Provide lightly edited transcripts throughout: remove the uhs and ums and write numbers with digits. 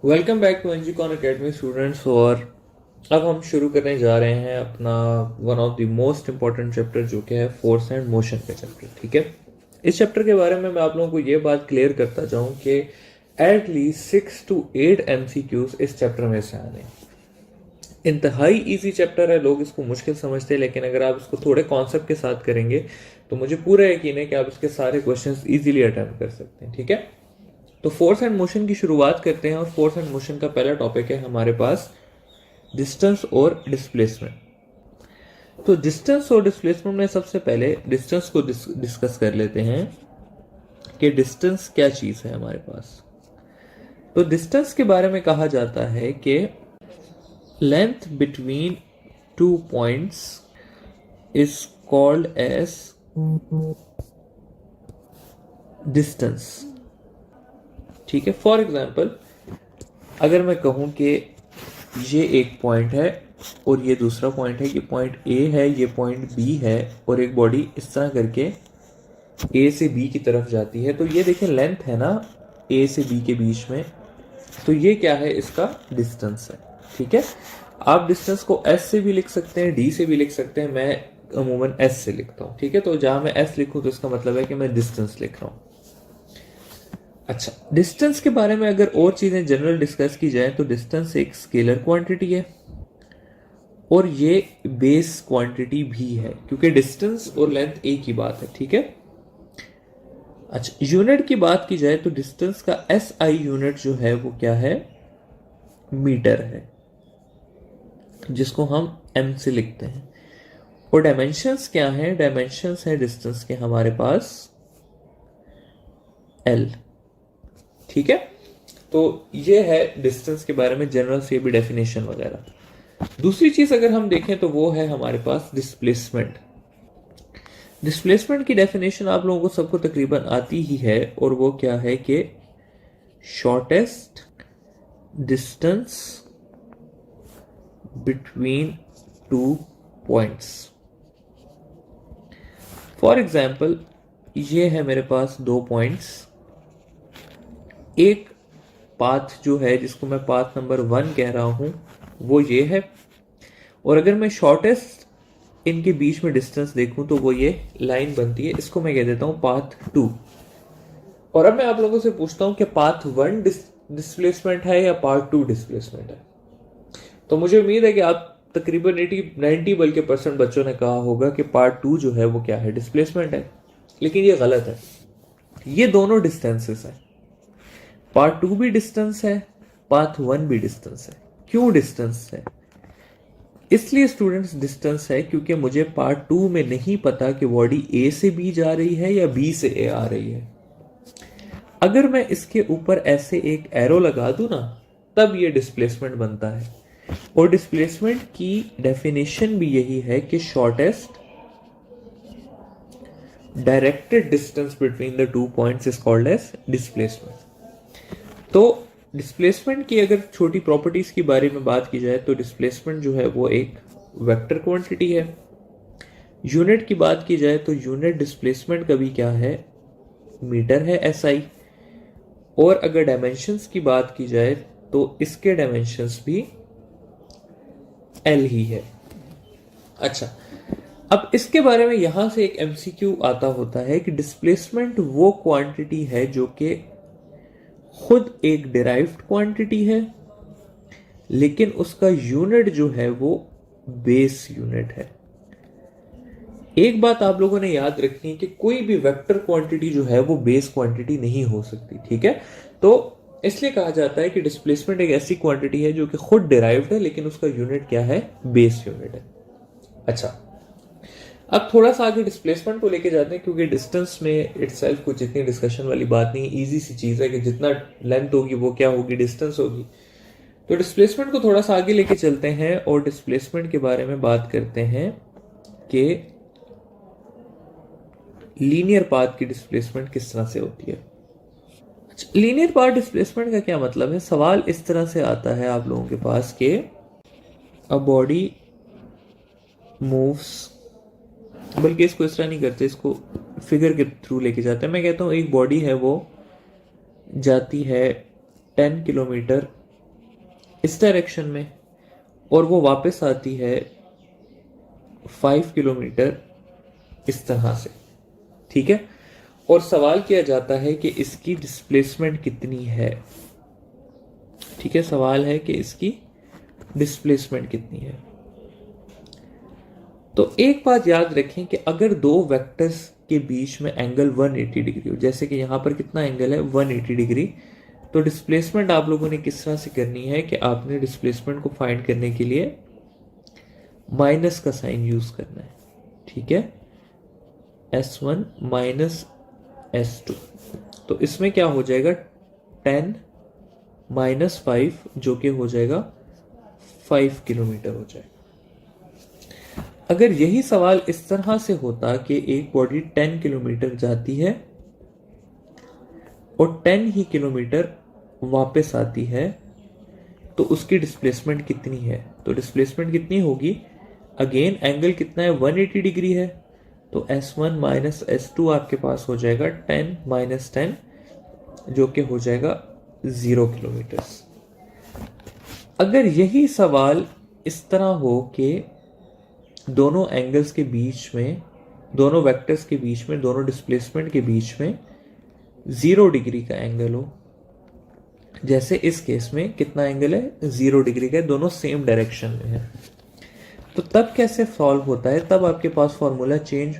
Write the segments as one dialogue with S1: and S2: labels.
S1: Welcome back to NGCON academy students. और अब हम शुरू करने जा रहे हैं अपना one of the most important chapter जो कि है फोर्स एंड मोशन का चैप्टर। ठीक है, इस चैप्टर के बारे में मैं आप लोगों को ये बात क्लियर करता जाऊं कि एट लीस्ट 6 to 8 एमसीक्यूज इस चैप्टर में से आने। इंतहाई इजी चैप्टर है, लोग इसको मुश्किल समझते हैं, लेकिन अगर आप इसको थोड़े कॉन्सेप्ट के साथ करेंगे तो मुझे पूरा यकीन है कि आप इसके सारे क्वेश्चंस इजीली अटेम्प्ट कर सकते हैं। ठीक है, तो फोर्स एंड मोशन की शुरुआत करते हैं। और फोर्स एंड मोशन का पहला टॉपिक है हमारे पास डिस्टेंस और डिस्प्लेसमेंट। तो डिस्टेंस और डिस्प्लेसमेंट में सबसे पहले डिस्टेंस को डिस्कस कर लेते हैं कि डिस्टेंस क्या चीज है हमारे पास। तो डिस्टेंस के बारे में कहा जाता है कि length between 2 points is called as distance. ठीक है, फॉर एग्जाम्पल अगर मैं कहूं कि ये एक पॉइंट है और ये दूसरा पॉइंट है, ये पॉइंट ए है, ये पॉइंट बी है, और एक बॉडी इस तरह करके ए से बी की तरफ जाती है, तो ये देखें लेंथ है ना ए से बी के बीच में, तो ये क्या है, इसका डिस्टेंस है। ठीक है, आप डिस्टेंस को एस से भी लिख सकते हैं, डी से भी लिख सकते हैं, मैं अमूमन एस से लिखता हूं। ठीक है, तो जहां मैं एस लिखूं तो इसका मतलब है कि मैं डिस्टेंस लिख रहा हूं। अच्छा, डिस्टेंस के बारे में अगर और चीजें जनरल डिस्कस की जाए तो डिस्टेंस एक स्केलर क्वांटिटी है और ये बेस क्वांटिटी भी है, क्योंकि डिस्टेंस और लेंथ एक ही बात है। ठीक है, अच्छा, यूनिट की बात की जाए तो डिस्टेंस का एसआई यूनिट जो है वो क्या है, मीटर है, जिसको हम एम से लिखते हैं। और डायमेंशंस क्या है, डायमेंशंस है डिस्टेंस के हमारे पास एल। ठीक है, तो ये है डिस्टेंस के बारे में जनरल से भी डेफिनेशन वगैरह। दूसरी चीज अगर हम देखें तो वो है हमारे पास डिस्प्लेसमेंट। डिस्प्लेसमेंट की डेफिनेशन आप लोगों को सबको तकरीबन आती ही है, और वो क्या है कि shortest distance between 2 points. For example ये है मेरे पास 2 पॉइंट्स, एक पाथ जो है जिसको मैं पाथ नंबर 1 कह रहा हूं वो ये है, और अगर मैं शॉर्टेस्ट इनके बीच में डिस्टेंस देखूं तो वो ये लाइन बनती है, इसको मैं कह देता हूं पाथ 2। और अब मैं आप लोगों से पूछता हूं कि पाथ 1 डिस्प्लेसमेंट है या पार्ट 2 डिस्प्लेसमेंट है। तो मुझे उम्मीद है कि आप तकरीबन 80-90 बल्कि परसेंट बच्चों ने कहा होगा कि पार्ट 2 जो है वो क्या है, डिस्प्लेसमेंट है। लेकिन ये गलत है, ये दोनों डिस्टेंसेस है। पार्ट 2 भी डिस्टेंस है, पाथ 1 भी डिस्टेंस है। क्यों डिस्टेंस है? इसलिए स्टूडेंट्स डिस्टेंस है क्योंकि मुझे पार्ट 2 में नहीं पता कि बॉडी ए से बी जा रही है या बी से ए आ रही है। अगर मैं इसके ऊपर ऐसे एक एरो लगा दूं ना, तब ये डिस्प्लेसमेंट बनता है। और डिस्प्लेसमेंट की डेफिनेशन भी यही है कि shortest directed distance between the 2 points is called as displacement. तो डिस्प्लेसमेंट की अगर छोटी प्रॉपर्टीज की बारे में बात की जाए तो डिस्प्लेसमेंट जो है वो एक वेक्टर क्वांटिटी है। यूनिट की बात की जाए तो यूनिट डिस्प्लेसमेंट का भी क्या है, मीटर है, एसआई। और अगर डायमेंशंस की बात की जाए तो इसके डायमेंशंस भी एल ही है। अच्छा, अब इसके बारे में यहां से एक एमसीक्यू आता होता है कि डिस्प्लेसमेंट वो क्वांटिटी है जो कि खुद एक डिराइव्ड क्वांटिटी है, लेकिन उसका यूनिट जो है वो बेस यूनिट है। एक बात आप लोगों ने याद रखनी है कि कोई भी वेक्टर क्वांटिटी जो है वो बेस क्वांटिटी नहीं हो सकती। ठीक है, तो इसलिए कहा जाता है कि डिस्प्लेसमेंट एक ऐसी क्वांटिटी है जो कि खुद डिराइव्ड है, लेकिन उसका यूनिट क्या है, बेस यूनिट है। अच्छा, अब थोड़ा सा आगे डिस्प्लेसमेंट को लेके जाते हैं, क्योंकि डिस्टेंस में इटसेल्फ कुछ इतनी डिस्कशन वाली बात नहीं, इजी सी चीज है कि जितना लेंथ होगी वो क्या होगी, डिस्टेंस होगी। तो डिस्प्लेसमेंट को थोड़ा सा आगे लेके चलते हैं और डिस्प्लेसमेंट के बारे में बात करते हैं कि लीनियर पाथ की डिस्प्लेसमेंट किस तरह से होती है। लीनियर पाथ डिस्प्लेसमेंट का क्या मतलब है? सवाल इस तरह से आता है आप लोगों के पास कि अ बॉडी मूव्स, बल्कि इसको इस तरह नहीं करते, इसको फिगर के थ्रू लेके जाते हैं। मैं कहता हूं एक बॉडी है वो जाती है 10 किलोमीटर इस डायरेक्शन में और वो वापस आती है 5 किलोमीटर इस तरह से, ठीक है। और सवाल किया जाता है कि इसकी डिस्प्लेसमेंट कितनी है, ठीक है। सवाल है कि इसकी डिस्प्लेसमेंट कितनी है। तो एक बात याद रखें कि अगर दो वेक्टर्स के बीच में एंगल 180 डिग्री हो, जैसे कि यहां पर कितना एंगल है 180 डिग्री, तो डिस्प्लेसमेंट आप लोगों ने किस तरह से करनी है कि आपने डिस्प्लेसमेंट को फाइंड करने के लिए माइनस का साइन यूज करना है, ठीक है। S1 माइनस S2, तो इसमें क्या हो जाएगा 10 माइनस 5 जो कि हो जाएगा 5 किलोमीटर हो जाएगा। अगर यही सवाल इस तरह से होता कि एक बॉडी 10 किलोमीटर जाती है और 10 ही किलोमीटर वापस आती है, तो उसकी डिस्प्लेसमेंट कितनी है? तो डिस्प्लेसमेंट कितनी होगी? अगेन एंगल कितना है 180 डिग्री है, तो S1 माइनस S2 आपके पास हो जाएगा 10 माइनस 10 जो कि हो जाएगा 0 किलोमीटर। अगर यही सवाल इस तरह हो कि दोनों एंगल्स के बीच में, दोनों वेक्टर्स के बीच में, दोनों डिस्प्लेसमेंट के बीच में 0 डिग्री का एंगल हो, जैसे इस केस में कितना एंगल है 0 डिग्री का, दोनों सेम डायरेक्शन में है, तो तब कैसे सॉल्व होता है? तब आपके पास फॉर्मूला चेंज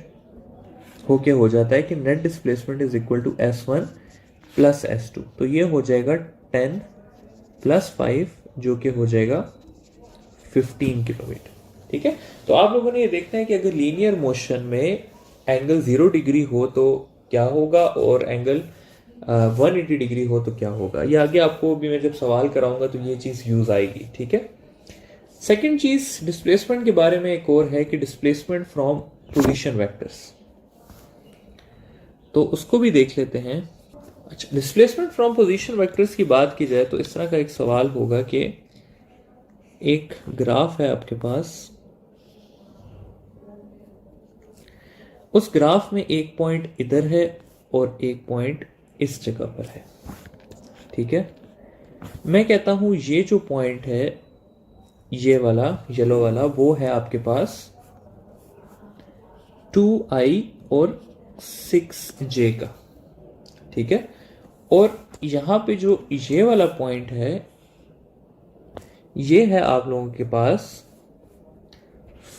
S1: होके हो जाता है कि net displacement is equal to S1 plus S2, तो ये हो जाएगा 10 प्लस 5 जो कि हो जाएगा 15 किलोमीटर, ठीक है। तो आप लोगों ने ये देखना है कि अगर लीनियर मोशन में एंगल 0 डिग्री हो तो क्या होगा और एंगल 180 डिग्री हो तो क्या होगा। ये आगे आपको भी मैं जब सवाल कराऊंगा तो ये चीज यूज आएगी, ठीक है। सेकंड चीज डिस्प्लेसमेंट के बारे में एक और है कि डिस्प्लेसमेंट फ्रॉम पोजीशन वेक्टर्स, तो उसको भी देख लेते हैं। अच्छा, डिस्प्लेसमेंट फ्रॉम पोजीशन वेक्टर्स की बात की जाए तो इस तरह का एक सवाल होगा कि एक ग्राफ है आपके पास, उस ग्राफ में एक पॉइंट इधर है और एक पॉइंट इस जगह पर है, ठीक है। मैं कहता हूं ये जो पॉइंट है, ये वाला येलो वाला, वो है आपके पास 2i और 6j का, ठीक है। और यहां पे जो ये वाला पॉइंट है, ये है आप लोगों के पास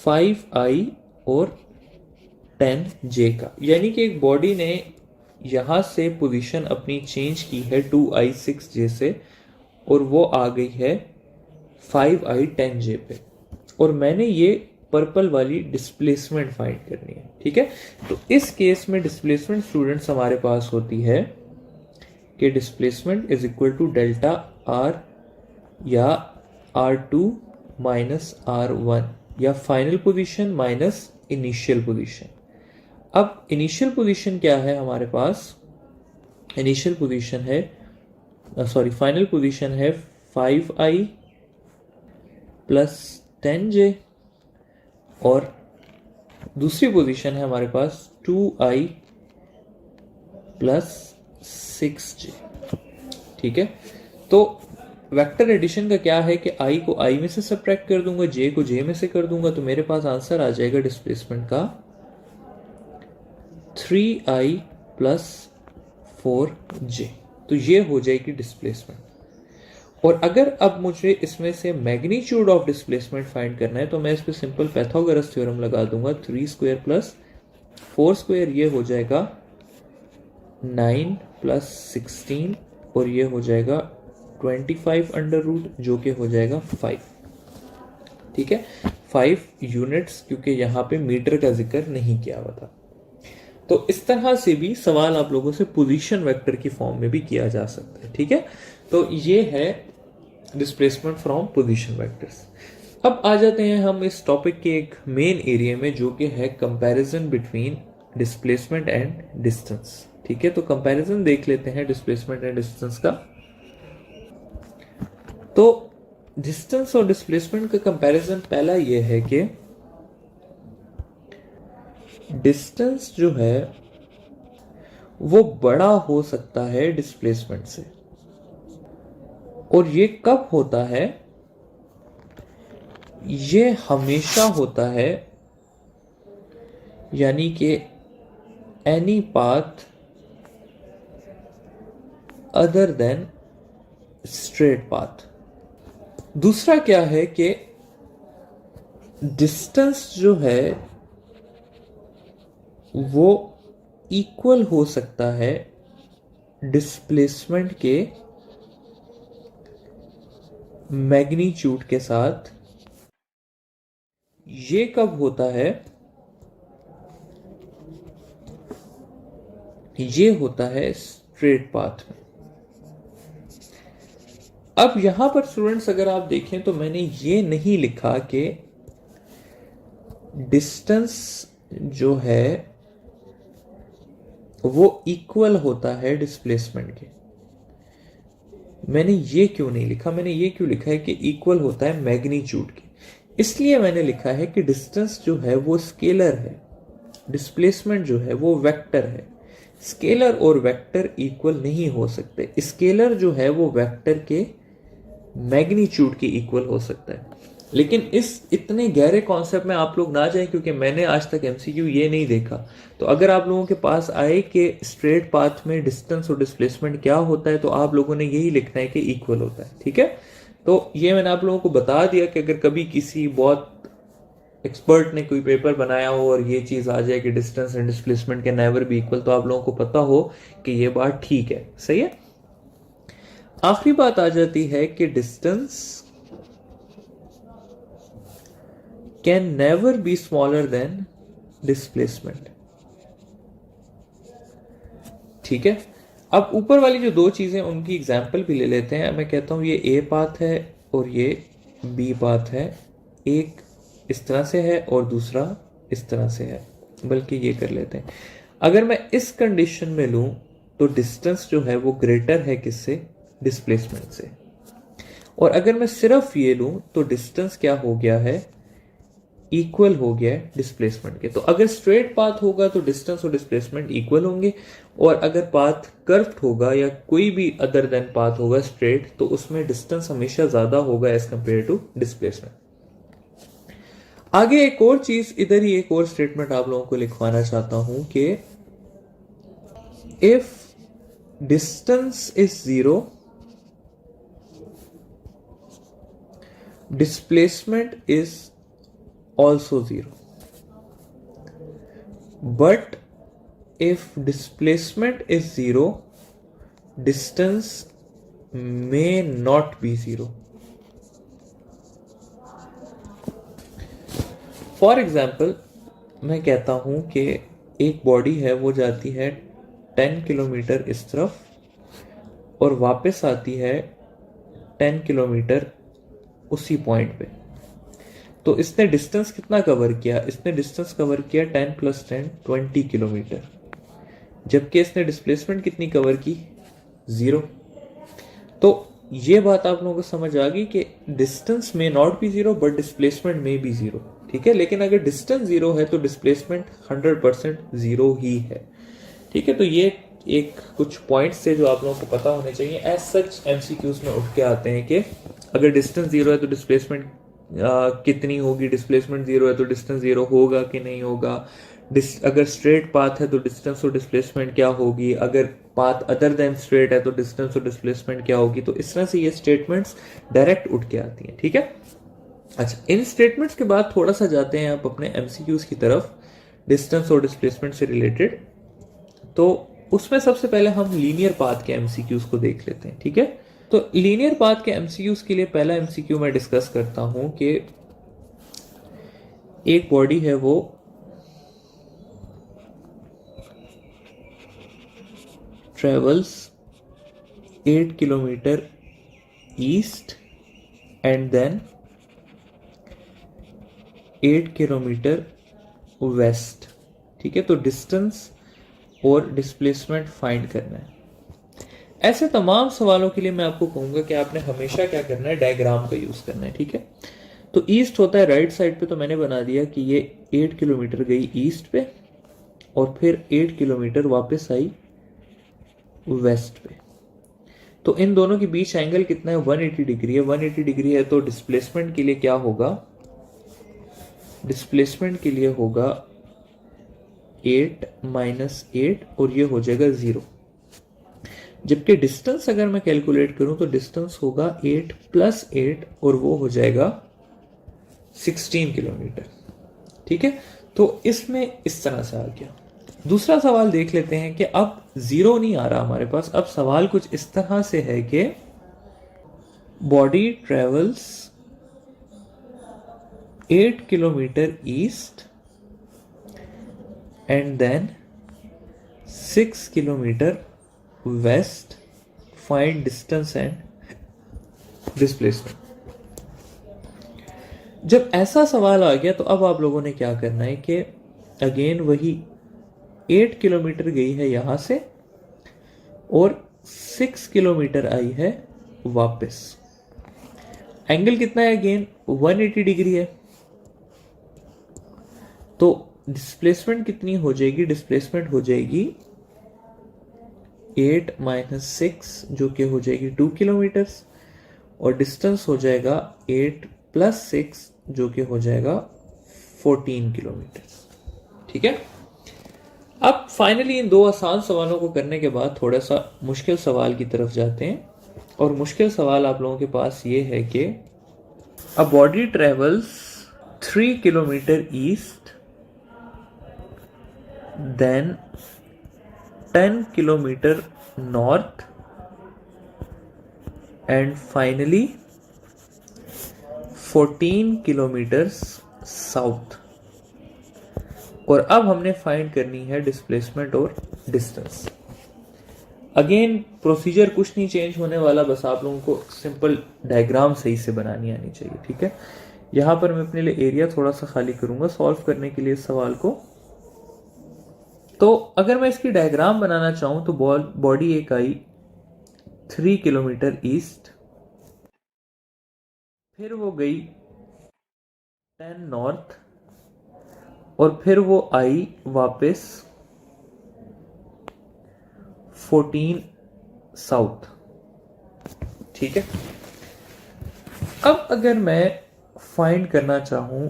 S1: 5i और 10j का, यानी कि एक बॉडी ने यहां से पोजीशन अपनी चेंज की है 2i 6j से और वो आ गई है 5i 10j पे, और मैंने ये पर्पल वाली डिस्प्लेसमेंट फाइंड करनी है, ठीक है। तो इस केस में डिस्प्लेसमेंट स्टूडेंट्स हमारे पास होती है कि displacement is equal to delta R या R2 माइनस R1 या final position minus initial position. अब इनिशियल पोजीशन क्या है हमारे पास? इनिशियल पोजीशन है, सॉरी फाइनल पोजीशन है 5i प्लस 10j और दूसरी पोजीशन है हमारे पास 2i प्लस 6j, ठीक है। तो वेक्टर एडिशन का क्या है कि i को i में से सब्ट्रैक्ट कर दूंगा, j को j में से कर दूंगा, तो मेरे पास आंसर आ जाएगा डिस्प्लेसमेंट का 3i प्लस 4j, तो ये हो जाएगी डिस्प्लेसमेंट। और अगर अब मुझे इसमें से मैग्नीट्यूड ऑफ डिस्प्लेसमेंट फाइंड करना है तो मैं इस पर सिंपल पैथागोरस थ्योरम लगा दूंगा, 3 स्क्वायर प्लस 4 स्क्वायर, ये हो जाएगा 9 प्लस 16 और ये हो जाएगा 25 अंडर रूट जो कि हो जाएगा 5, ठीक है। 5 यूनिट्स, क्योंकि यहाँ पे मीटर का जिक्र नहीं किया हुआ था। तो इस तरह से भी सवाल आप लोगों से पोजीशन वेक्टर की फॉर्म में भी किया जा सकता है, ठीक है। तो ये है डिस्प्लेसमेंट फ्रॉम पोजीशन वेक्टर्स। अब आ जाते हैं हम इस टॉपिक के एक मेन एरिया में जो कि है comparison between displacement and distance, ठीक है। तो कंपैरिजन देख लेते हैं डिस्प्लेसमेंट एंड डिस्टेंस का। तो डिस्टेंस और डिस्प्लेसमेंट का कंपैरिजन पहला ये है कि डिस्टेंस जो है वो बड़ा हो सकता है डिस्प्लेसमेंट से, और ये कब होता है? ये हमेशा होता है, यानी कि any path other than straight path. दूसरा क्या है कि डिस्टेंस जो है वो इक्वल हो सकता है डिस्प्लेसमेंट के मैग्नीट्यूड के साथ। ये कब होता है? ये होता है स्ट्रेट पाथ में। अब यहां पर स्टूडेंट्स अगर आप देखें तो मैंने ये नहीं लिखा कि डिस्टेंस जो है वो इक्वल होता है डिस्प्लेसमेंट के। मैंने ये क्यों नहीं लिखा? मैंने ये क्यों लिखा है कि इक्वल होता है मैग्नीट्यूड के? इसलिए मैंने लिखा है कि डिस्टेंस जो है वो स्केलर है, डिस्प्लेसमेंट जो है वो वेक्टर है। स्केलर और वेक्टर इक्वल नहीं हो सकते। स्केलर जो है वो वेक्टर के मैग्नीट्यूड के इक्वल हो सकता है। लेकिन इस इतने गहरे कॉन्सेप्ट में आप लोग ना जाएं, क्योंकि मैंने आज तक एमसीक्यू ये नहीं देखा। तो अगर आप लोगों के पास आए कि स्ट्रेट पाथ में डिस्टेंस और डिस्प्लेसमेंट क्या होता है, तो आप लोगों ने यही लिखना है कि इक्वल होता है। ठीक है, तो ये मैंने आप लोगों को बता दिया कि अगर कभी किसी बहुत एक्सपर्ट ने कोई पेपर बनाया हो और ये चीज आ जाए कि distance and displacement can never be equal, तो आप लोगों को पता हो कि ये बात ठीक है, सही है। आखिरी बात आ जाती है कि distance can never be smaller than displacement. ठीक है, अब ऊपर वाली जो दो चीजें उनकी एग्जाम्पल भी ले लेते हैं। मैं कहता हूं ये ए पाथ है और ये बी पाथ है। एक इस तरह से है और दूसरा इस तरह से है, बल्कि ये कर लेते हैं। अगर मैं इस कंडीशन में लूं तो डिस्टेंस जो है वो ग्रेटर है किससे? डिस्प्लेसमेंट से। और अगर मैं सिर्फ ये लूं तो डिस्टेंस क्या हो गया है? इक्वल हो गया है डिस्प्लेसमेंट के। तो अगर स्ट्रेट पाथ होगा तो डिस्टेंस और डिस्प्लेसमेंट इक्वल होंगे, और अगर पाथ कर्व्ड होगा या कोई भी अदर देन पाथ होगा स्ट्रेट, तो उसमें डिस्टेंस हमेशा ज्यादा होगा एज कंपेयर टू डिस्प्लेसमेंट। आगे एक और चीज, इधर ही एक और स्टेटमेंट आप लोगों को लिखवाना चाहता हूं कि if distance is 0, displacement is also 0, but if displacement is 0, distance may not be 0. For example मैं कहता हूं कि एक बॉडी है वो जाती है 10 किलोमीटर इस तरफ और वापस आती है 10 किलोमीटर उसी पॉइंट पे। तो इसने डिस्टेंस कितना कवर किया? इसने डिस्टेंस कवर किया 10 + 10 20 किलोमीटर, जबकि इसने डिस्प्लेसमेंट कितनी कवर की? 0। तो ये बात आप लोगों को समझ आ गई कि डिस्टेंस में नॉट बी 0 बट डिस्प्लेसमेंट में भी 0। ठीक है, लेकिन अगर डिस्टेंस 0 है तो डिस्प्लेसमेंट 100% 0 ही है। ठीक है, तो ये एक कुछ पॉइंट्स थे जो आप लोगों को पता होने चाहिए। एज सच एमसीक्यूज में उठ के आते हैं कि अगर डिस्टेंस 0 है तो डिस्प्लेसमेंट कितनी होगी, डिस्प्लेसमेंट 0 है तो डिस्टेंस 0 होगा कि नहीं होगा, अगर स्ट्रेट पाथ है तो डिस्टेंस और डिस्प्लेसमेंट क्या होगी, अगर पाथ अदर देन स्ट्रेट है तो डिस्टेंस और डिस्प्लेसमेंट क्या होगी। तो इस तरह से ये स्टेटमेंट्स डायरेक्ट उठ के आती हैं। ठीक है, अच्छा, इन स्टेटमेंट्स के बाद थोड़ा सा जाते हैं आप अपने एमसीक्यूज की तरफ डिस्टेंस और डिस्प्लेसमेंट से रिलेटेड। तो उसमें सबसे पहले हम लीनियर पाथ के एमसीक्यूज को देख लेते हैं। ठीक है, तो लीनियर पाथ के एमसीक्यूज के लिए पहला एमसीक्यू मैं डिस्कस करता हूं कि एक बॉडी है वो travels 8 kilometre east and then 8 kilometre west. ठीक है, तो डिस्टेंस और डिस्प्लेसमेंट फाइंड करना है। ऐसे तमाम सवालों के लिए मैं आपको कहूंगा कि आपने हमेशा क्या करना है? डायग्राम का यूज करना है। ठीक है, तो ईस्ट होता है राइट साइड पे, तो मैंने बना दिया कि ये 8 किलोमीटर गई ईस्ट पे और फिर 8 किलोमीटर वापस आई वेस्ट पे। तो इन दोनों के बीच एंगल कितना है? 180 डिग्री है। 180 डिग्री है तो डिस्प्लेसमेंट के लिए क्या होगा? डिस्प्लेसमेंट के लिए होगा 8 माइनस 8 और ये हो जाएगा 0। जबकि डिस्टेंस अगर मैं कैलकुलेट करूं तो डिस्टेंस होगा 8 प्लस 8 और वो हो जाएगा 16 किलोमीटर। ठीक है, तो इसमें इस तरह से आ गया। दूसरा सवाल देख लेते हैं कि अब 0 नहीं आ रहा हमारे पास। अब सवाल कुछ इस तरह से है कि body travels 8 kilometre east and then 6 kilometre west, find distance and displacement. जब ऐसा सवाल आ गया तो अब आप लोगों ने क्या करना है कि अगेन वही 8 किलोमीटर गई है यहां से और 6 किलोमीटर आई है वापस। एंगल कितना है? अगेन 180 डिग्री है। तो डिस्प्लेसमेंट कितनी हो जाएगी? डिस्प्लेसमेंट हो जाएगी 8 माइनस 6 जो कि हो जाएगी 2 किलोमीटर्स, और डिस्टेंस हो जाएगा 8 प्लस 6 जो कि हो जाएगा 14 किलोमीटर्स। ठीक है, अब फाइनली इन दो आसान सवालों को करने के बाद थोड़ा सा मुश्किल सवाल की तरफ जाते हैं। और मुश्किल सवाल आप लोगों के पास ये है कि a body travels 3 kilometre east then 10 kilometre north and finally 14 kilometres south. और अब हमने फाइंड करनी है डिस्प्लेसमेंट और डिस्टेंस। अगेन प्रोसीजर कुछ नहीं चेंज होने वाला, बस आप लोगों को सिंपल डायग्राम सही से बनानी आनी चाहिए। ठीक है, यहां पर मैं अपने लिए एरिया थोड़ा सा खाली करूंगा सॉल्व करने के लिए इस सवाल को। तो अगर मैं इसकी डायग्राम बनाना चाहूं तो बॉडी एक आई 3 किलोमीटर ईस्ट, फिर वो गई 10 नॉर्थ और फिर वो आई वापस 14 साउथ। ठीक है, अब अगर मैं फाइंड करना चाहूं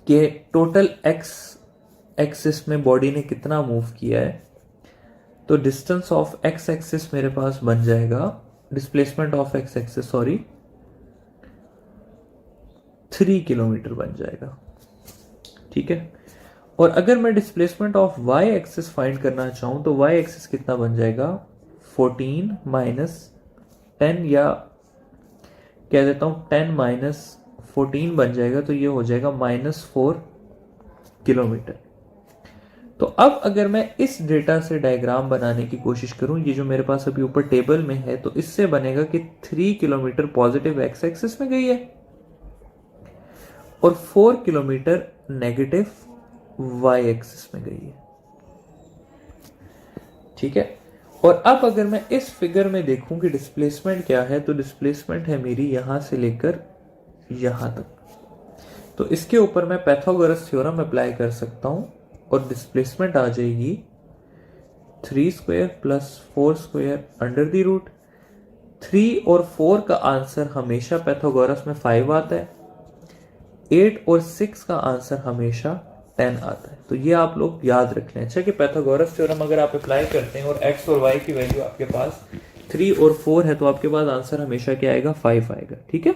S1: कि टोटल एक्स एक्सिस में बॉडी ने कितना मूव किया है, तो डिस्टेंस ऑफ एक्स एक्सिस मेरे पास बन जाएगा, displacement of X axis 3 kilometre बन जाएगा। ठीक है, और अगर मैं displacement of Y axis find करना चाहूं तो वाई एक्सिस कितना बन जाएगा? 14 माइनस 10, या कह देता हूं 10 माइनस 14 बन जाएगा, तो ये हो जाएगा -4 किलोमीटर। तो अब अगर मैं इस डेटा से डायग्राम बनाने की कोशिश करूं, ये जो मेरे पास अभी ऊपर टेबल में है, तो इससे बनेगा कि 3 किलोमीटर पॉजिटिव एक्स एक्सिस में गई है और 4 किलोमीटर नेगेटिव वाई एक्सिस में गई है। ठीक है, और अब अगर मैं इस फिगर में देखूं कि डिस्प्लेसमेंट क्या है, तो डिस्प्लेसमेंट है मेरी यहां से लेकर यहां तक। तो इसके ऊपर मैं पाइथागोरस थ्योरम अप्लाई कर सकता हूं और डिस्प्लेसमेंट आ जाएगी 3 square plus 4 square under the root. 3 और 4 का आंसर हमेशा पाइथागोरस में 5 आता है, 8 और 6 का आंसर हमेशा 10 आता है। तो ये आप लोग याद रख लें। अच्छा कि पाइथागोरस थ्योरम अगर आप अप्लाई करते हैं और x और y की वैल्यू आपके पास 3 और 4 है, तो आपके पास आंसर हमेशा क्या आएगा? 5 आएगा। ठीक है,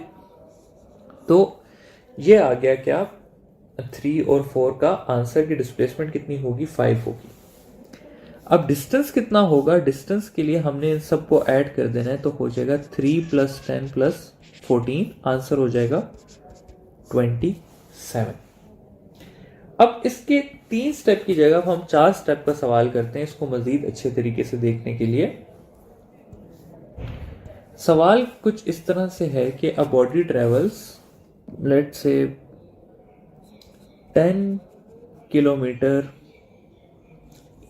S1: तो ये आ गया क्या? 3 और 4 का आंसर की डिस्प्लेसमेंट कितनी होगी? 5 होगी। अब डिस्टेंस कितना होगा? डिस्टेंस के लिए हमने इन सबको ऐड कर देना है, तो हो जाएगा 3 प्लस 10 प्लस 14, आंसर हो जाएगा 27। अब इसके 3 स्टेप की जगह हम 4 स्टेप का सवाल करते हैं, इसको मजीद अच्छे तरीके से देखने के लिए। सवाल कुछ इस तरह से है कि a body travels let's say 10 kilometre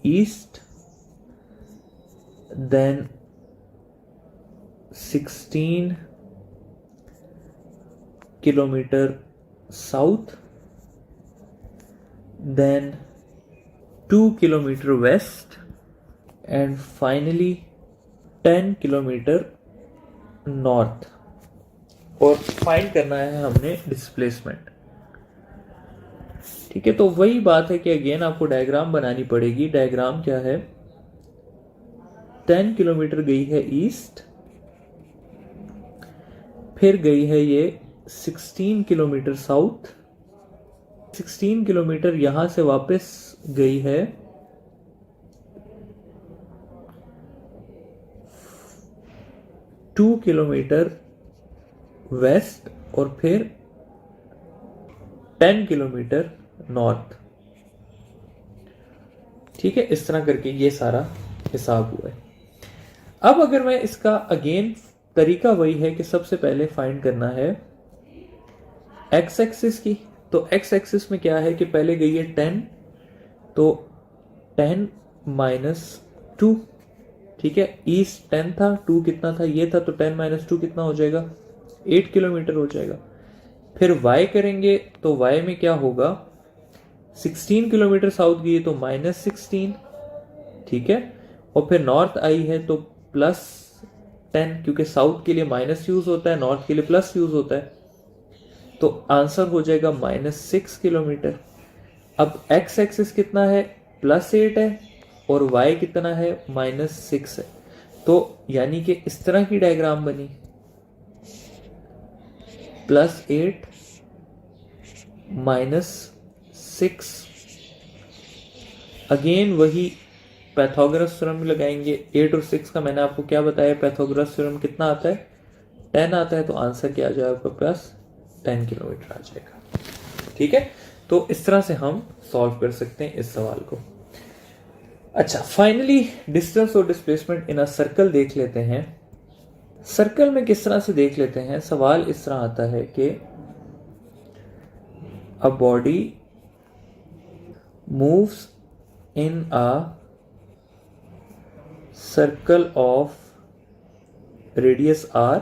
S1: east then 16 kilometre south then 2 kilometre west and finally 10 kilometre north. और फाइंड करना है हमने डिस्प्लेसमेंट। ठीक है, तो वही बात है कि अगेन आपको डायग्राम बनानी पड़ेगी। डायग्राम क्या है, 10 किलोमीटर गई है ईस्ट, फिर गई है ये 16 किलोमीटर साउथ, 16 किलोमीटर यहां से वापस गई है 2 किलोमीटर वेस्ट, और फिर 10 किलोमीटर नॉर्थ। ठीक है, इस तरह करके ये सारा हिसाब हुआ है। अब अगर मैं इसका अगेन तरीका वही है कि सबसे पहले फाइंड करना है एक्स एक्सिस की। तो एक्स एक्सिस में क्या है कि पहले गई है 10, तो 10 माइनस 2, ठीक है, ईस्ट 10 था, 2 कितना था, ये था, तो 10 माइनस 2 कितना हो जाएगा, 8 किलोमीटर हो जाएगा। फिर y करेंगे तो y में क्या होगा, 16 किलोमीटर साउथ गई तो माइनस 16, ठीक है, और फिर नॉर्थ आई है तो प्लस 10, क्योंकि साउथ के लिए माइनस यूज होता है, नॉर्थ के लिए प्लस यूज होता है, तो आंसर हो जाएगा -6 किलोमीटर। अब x एक्सिस कितना है, +8 है, और y कितना है, -6 है। तो यानी कि इस तरह की डायग्राम बनी, +8 -6। अगेन वही पैथागोरस थ्योरम लगाएंगे। 8 और 6 का मैंने आपको क्या बताया, पैथागोरस थ्योरम कितना आता है, 10 आता है, तो आंसर क्या आ जाएगा आपके पास, 10 किलोमीटर आ जाएगा। ठीक है, तो इस तरह से हम सॉल्व कर सकते हैं इस सवाल को। अच्छा, फाइनली डिस्टेंस और डिस्प्लेसमेंट इन अ सर्कल देख लेते हैं। सर्कल में किस तरह से देख लेते हैं, सवाल इस तरह आता है कि a body moves in a circle of radius r,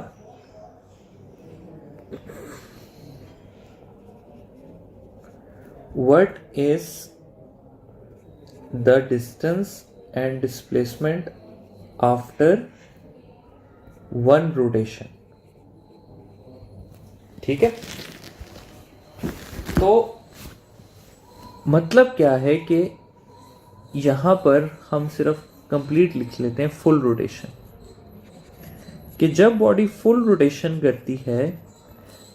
S1: what is the distance and displacement after one rotation। ठीक है, तो मतलब क्या है कि यहां पर हम सिर्फ कंप्लीट लिख लेते हैं फुल रोटेशन, कि जब बॉडी फुल रोटेशन करती है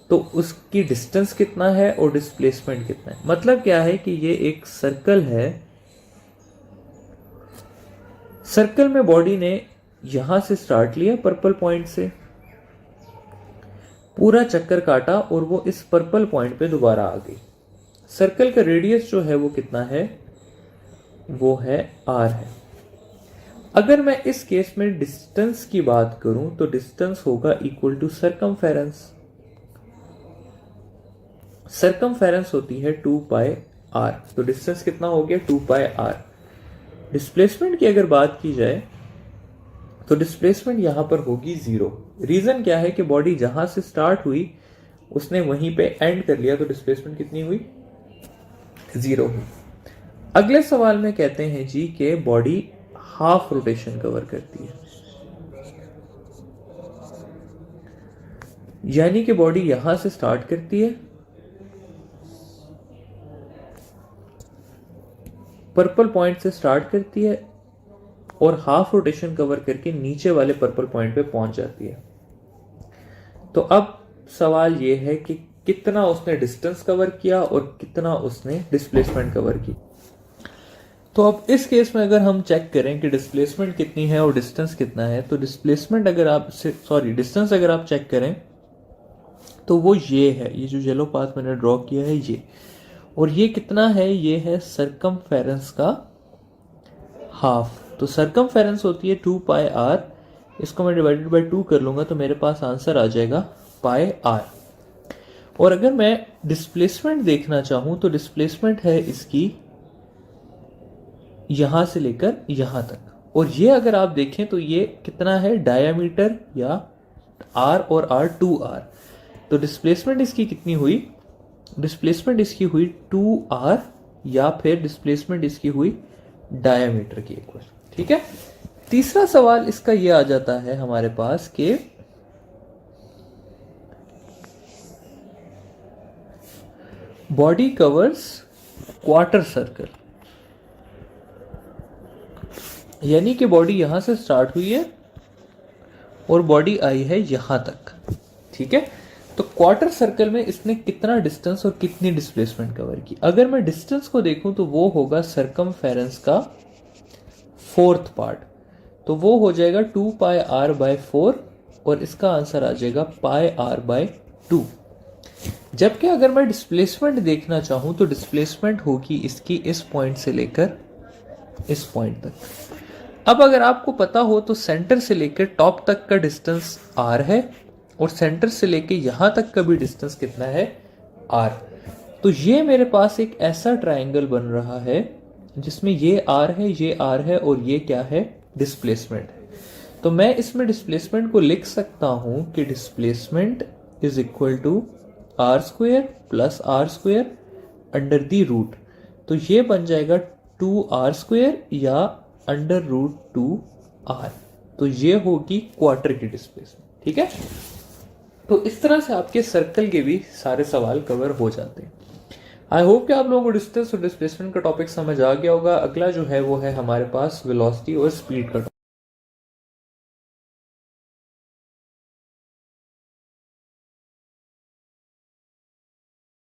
S1: तो उसकी डिस्टेंस कितना है और डिस्प्लेसमेंट कितना है। मतलब क्या है कि ये एक सर्कल है, सर्कल में बॉडी ने यहां से स्टार्ट लिया पर्पल पॉइंट से, पूरा चक्कर काटा और वो इस पर्पल पॉइंट पे दोबारा आ गई। सर्कल का रेडियस जो है वो कितना है, वो है r है। अगर मैं इस केस में डिस्टेंस की बात करूं तो डिस्टेंस होगा इक्वल टू सरकमफेरेंस। सरकमफेरेंस होती है 2 पाई r, तो डिस्टेंस कितना हो गया, 2 पाई r। डिस्प्लेसमेंट की अगर बात की जाए तो डिस्प्लेसमेंट यहां पर होगी 0। रीजन क्या है कि बॉडी जहां से स्टार्ट हुई उसने वहीं पे एंड कर लिया, तो डिस्प्लेसमेंट कितनी हुई, 0 हुई। अगले सवाल में कहते हैं जी कि बॉडी हाफ रोटेशन कवर करती है, यानी कि बॉडी यहां से स्टार्ट करती है, पर्पल पॉइंट से स्टार्ट करती है और हाफ रोटेशन कवर करके नीचे वाले पर्पल पॉइंट पे पहुंच जाती है। तो अब सवाल यह है कि कितना उसने डिस्टेंस कवर किया और कितना उसने डिस्प्लेसमेंट कवर की। तो अब इस केस में अगर हम चेक करें कि डिस्प्लेसमेंट कितनी है और डिस्टेंस कितना है, तो डिस्प्लेसमेंट अगर आप डिस्टेंस अगर आप चेक करें तो वो ये है, ये जो येलो पाथ मैंने ड्रॉ किया है ये, और ये कितना है, ये है सरकमफेरेंस का हाफ। तो सरकमफेरेंस होती है 2 पाई r, इसको मैं डिवाइडेड बाय 2 कर लूंगा तो मेरे पास आंसर आ जाएगा पाई r। और अगर मैं डिस्प्लेसमेंट देखना चाहूं तो डिस्प्लेसमेंट है इसकी यहां से लेकर यहां तक, और ये अगर आप देखें तो ये कितना है, डायामीटर या r और r 2r। तो डिस्प्लेसमेंट इसकी कितनी हुई, डिस्प्लेसमेंट इसकी हुई 2r, या फिर डिस्प्लेसमेंट इसकी हुई डायामीटर की इक्वल। ठीक है, तीसरा सवाल इसका ये आ जाता है हमारे पास कि बॉडी कवर्स क्वार्टर सर्कल, यानी कि बॉडी यहां से स्टार्ट हुई है और बॉडी आई है यहां तक, ठीक है। तो क्वार्टर सर्कल में इसने कितना डिस्टेंस और कितनी डिस्प्लेसमेंट कवर की। अगर मैं डिस्टेंस को देखूं तो वो होगा सरकमफेरेंस का फोर्थ पार्ट, तो वो हो जाएगा 2πr/4 और इसका आंसर आ जाएगा πr/2। जबकि अगर मैं डिस्प्लेसमेंट देखना चाहूं तो डिस्प्लेसमेंट होगी इसकी इस पॉइंट से लेकर इस पॉइंट तक। अब अगर आपको पता हो तो सेंटर से लेकर टॉप तक का डिस्टेंस r है और सेंटर से लेकर यहां तक का भी डिस्टेंस कितना है, r। तो ये मेरे पास एक ऐसा ट्रायंगल बन रहा है जिसमें ये r है, ये r है और ये क्या है, डिस्प्लेसमेंट है। तो मैं इसमें डिस्प्लेसमेंट को लिख सकता हूं कि displacement is equal to r² plus r² under the root. तो ये बन जाएगा 2r² या √2r। तो ये होगी क्वार्टर की डिस्प्लेसमेंट, ठीक है। तो इस तरह से आपके सर्कल के भी सारे सवाल कवर हो जाते हैं। आई होप कि आप लोगों को डिस्टेंस और डिस्प्लेसमेंट का टॉपिक समझ आ गया होगा। अगला जो है वो है हमारे पास वेलोसिटी और स्पीड का।